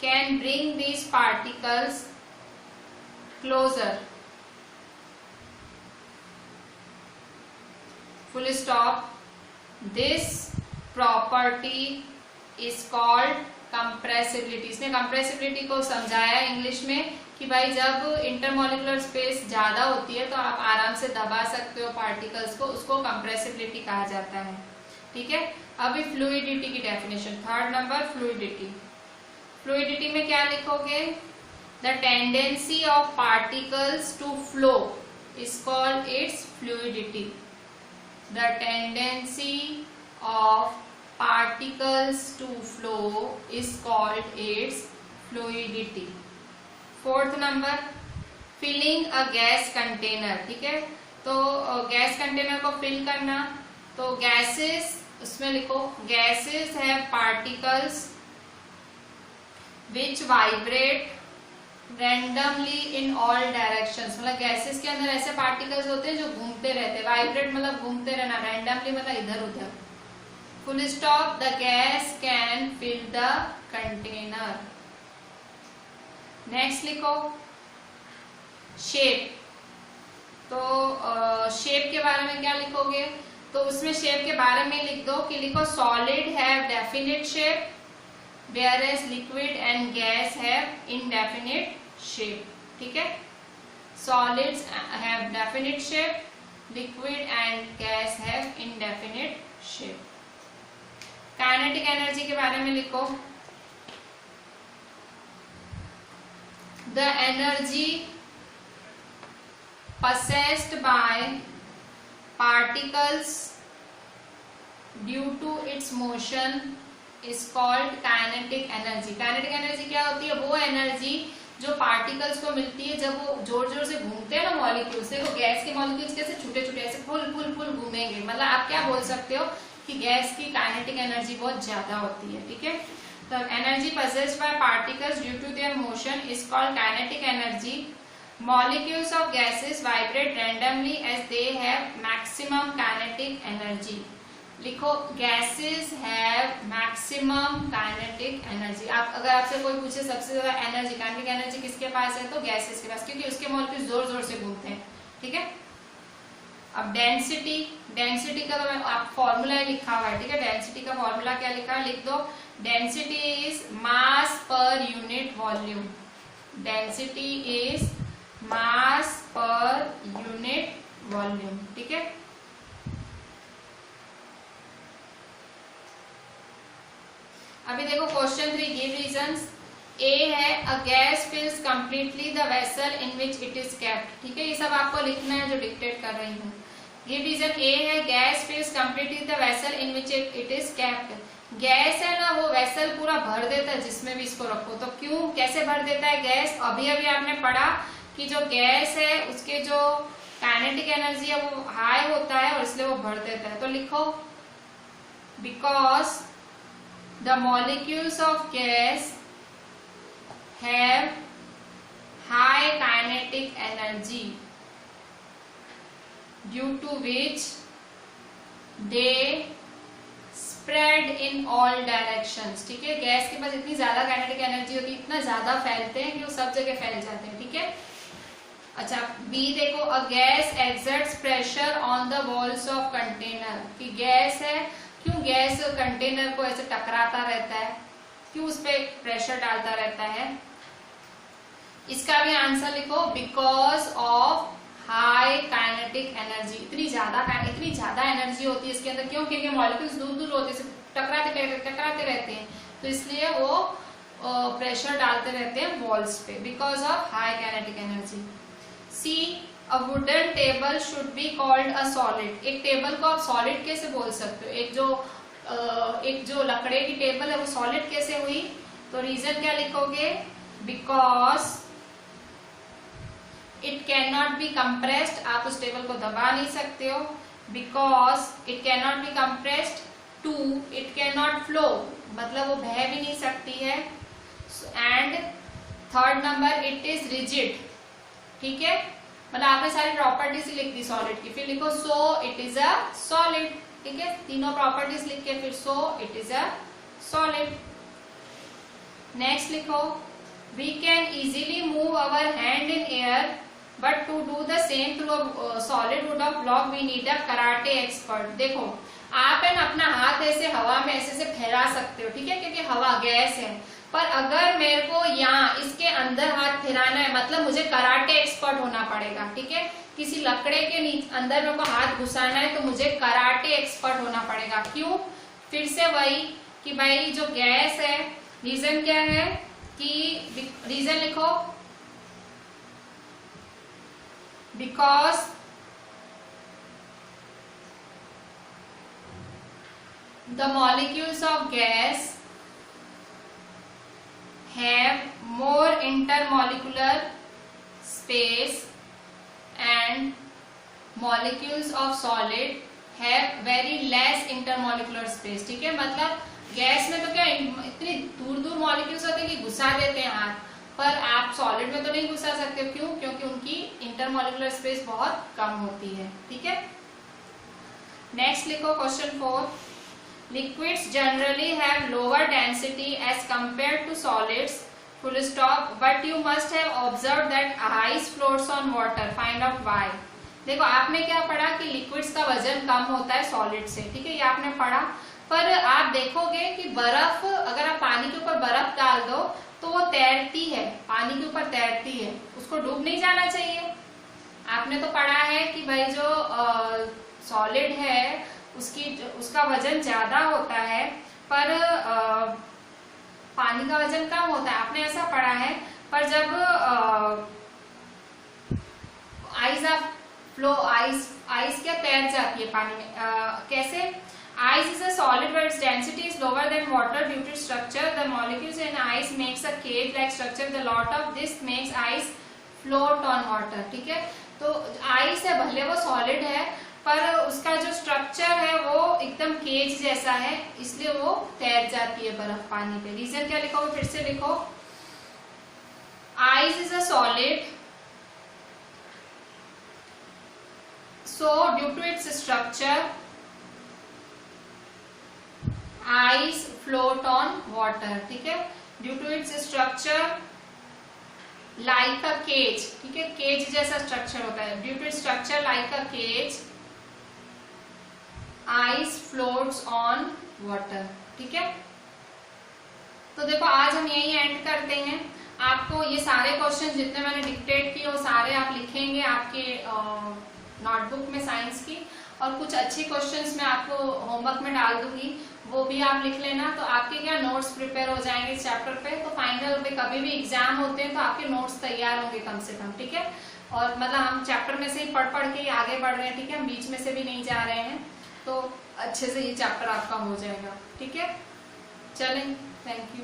can bring these particles closer, full stop. This property is called compressibility. इसने compressibility को समझाया English में कि भाई जब इंटरमॉलिक्यूलर स्पेस ज्यादा होती है तो आप आराम से दबा सकते हो पार्टिकल्स को, उसको compressibility कहा जाता है, ठीक है। अभी फ्लूइडिटी की definition, third number fluidity. Fluidity में क्या लिखोगे? The tendency of particles to flow is called its fluidity. The tendency of particles to flow is called its fluidity। Fourth number filling a gas container, ठीक है। तो gas container को fill करना, तो gases, उसमें लिखो gases have particles which vibrate randomly in all directions. मतलब gases के अंदर ऐसे पार्टिकल्स होते हैं जो घूमते रहते हैं, वाइब्रेट मतलब घूमते रहना, रैंडमली मतलब इधर उधर। Full stop, the gas can fill the container. Next लिखो शेप। तो शेप के बारे में क्या लिखोगे? तो उसमें शेप के बारे में लिख दो कि लिखो solid have definite shape whereas liquid and gas have indefinite shape, ठीक है। Solids have definite shape, liquid and gas have indefinite shape। Kinetic energy के बारे में लिखो the energy possessed by particles due to its motion is called kinetic energy। Kinetic energy क्या होती है? वो एनर्जी जो पार्टिकल्स को मिलती है जब वो जोर जोर से घूमते हैं ना मॉलिक्यूल्स से। वो गैस के मॉलिक्यूल्स कैसे छोटे छोटे ऐसे फुल फुल फुल घूमेंगे, मतलब आप क्या बोल सकते हो कि गैस की काइनेटिक एनर्जी बहुत ज्यादा होती है, ठीक है। तो energy possessed by particles due to their motion is called kinetic energy। Molecules of gases vibrate randomly as they have maximum kinetic energy। लिखो gases have maximum kinetic energy. आप अगर आपसे कोई पूछे सबसे ज्यादा एनर्जी, काइनेटिक एनर्जी किसके पास है, तो गैसेस के पास, क्योंकि उसके मॉलिक्यूल्स जोर जोर से घूमते हैं, ठीक है। अब डेंसिटी, डेंसिटी का तो आप फॉर्मूला लिखा हुआ है, ठीक है। डेंसिटी का फॉर्मूला क्या लिखा है, लिख दो density is mass per unit volume. Density is mass per unit volume, ठीक है। अभी देखो क्वेश्चन 3, गिव रीजंस। ए है a gas fills completely the vessel in which it is kept, ठीक है। ये सब आपको लिखना है जो डिक्टेट कर रही हूँ। Give reason. ए है gas fills completely the vessel in which it is kept. Gas है ना, वो वेसल पूरा भर देता है जिसमें भी इसको रखो। तो क्यों, कैसे भर देता है गैस? अभी अभी आपने पढ़ा कि जो गैस है उसके जो काइनेटिक एनर्जी है वो हाई होता है और इसलिए वो भर देता है। तो लिखो because the molecules of gas have high kinetic energy due to which they spread in all directions, ठीक है। गैस के पास इतनी ज्यादा काइनेटिक एनर्जी होती है, इतना ज्यादा फैलते हैं कि वो सब जगह फैल जाते हैं, ठीक है। अच्छा बी देखो, a gas exerts pressure on the walls of container। कि गैस है, क्यों गैस कंटेनर को ऐसे टकराता रहता है, क्यों उस पर प्रेशर डालता रहता है? इसका भी आंसर लिखो because of high kinetic energy. इतनी ज्यादा एनर्जी होती है इसके अंदर, क्यों? क्योंकि मॉलिक्यूल्स दूर दूर होते हैं, टकराते रहते हैं, तो इसलिए वो प्रेशर डालते रहते हैं वॉल्स पे, because of high kinetic energy. C A wooden table should be called a solid। एक टेबल को आप सॉलिड कैसे बोल सकते हो? एक जो लकड़े की टेबल है वो सॉलिड कैसे हुई? तो रीजन क्या लिखोगे? Because it can not be compressed. आप उस टेबल को दबा नहीं सकते हो। Because it can not be compressed. Two it can not flow, मतलब वो बह भी नहीं सकती है। And third number it is rigid, ठीक है। मतलब आपने सारी प्रॉपर्टीज लिख दी सॉलिड की, फिर लिखो so it is a solid, ठीक है। तीनों प्रॉपर्टीज लिख के फिर so it is a solid. Next लिखो we can easily move our hand in air but to do the same through a solid wood of block we need a karate expert. देखो आप है ना अपना हाथ ऐसे हवा में ऐसे फैला सकते हो, ठीक है, क्योंकि हवा गैस है, पर अगर मेरे को यहाँ इसके अंदर हाथ फिराना है, मतलब मुझे कराटे एक्सपर्ट होना पड़ेगा, ठीक है। किसी लकड़े के अंदर मेरे को हाथ घुसाना है तो मुझे कराटे एक्सपर्ट होना पड़ेगा। क्यों? फिर से वही कि भाई जो गैस है, रीजन क्या है कि रीजन लिखो, because the molecules of gas have more intermolecular space and molecules of solid have very less intermolecular space, ठीक है। मतलब गैस में तो क्या इतनी दूर दूर मॉलिक्यूल्स होते हैं कि घुसा देते हैं हाथ, पर आप सॉलिड में तो नहीं घुसा सकते। क्यों? क्योंकि उनकी इंटरमॉलिक्यूलर स्पेस बहुत कम होती है, ठीक है। नेक्स्ट लिखो question 4, liquids generally have lower density as compared to solids, full stop, but you must have observed that ice floats on water, find out why। देखो आपने क्या पढ़ा कि लिक्विड्स का वजन कम होता है सॉलिड से, ठीक है, ये आपने पढ़ा। पर आप देखोगे कि बर्फ, अगर आप पानी के ऊपर बर्फ डाल दो तो वो तैरती है, पानी के ऊपर तैरती है, उसको डूब नहीं जाना चाहिए। आपने तो पढ़ा है कि भाई जो सॉलिड है उसका वजन ज्यादा होता है, पर पानी का वजन कम होता है, आपने ऐसा पढ़ा है। पर जब आइस क्या तैर जाती है पानी में, कैसे? Ice is a solid but its density is lower than water due to structure the molecules in ice makes a cage like structure, the lot of this makes ice float on water, ठीक है। तो ice है, भले वो solid है, पर उसका जो स्ट्रक्चर है वो एकदम केज जैसा है, इसलिए वो तैर जाती है बर्फ पानी पे। रीजन क्या लिखोगे? फिर से लिखो, ice is a solid, so due to its structure ice float on water, ठीक है। Due to its structure like a cage, ठीक है, केज जैसा स्ट्रक्चर होता है। Due to its structure like a cage ice floats on water, ठीक है। तो देखो आज हम यही एंड करते हैं। आपको ये सारे क्वेश्चन जितने मैंने डिक्टेट किए वो सारे आप लिखेंगे आपके नोटबुक में साइंस की, और कुछ अच्छे क्वेश्चंस मैं आपको होमवर्क में डाल दूंगी, वो भी आप लिख लेना। तो आपके क्या नोट्स प्रिपेयर हो जाएंगे इस चैप्टर पे, तो फाइनल पे कभी भी एग्जाम होते हैं तो आपके नोट्स तैयार होंगे कम से कम, ठीक है। और मतलब हम चैप्टर में से ही पढ़ पढ़ के आगे बढ़ रहे हैं, ठीक है, हम बीच में से भी नहीं जा रहे हैं, तो अच्छे से ये चैप्टर आपका हो जाएगा, ठीक है। चलें, थैंक यू।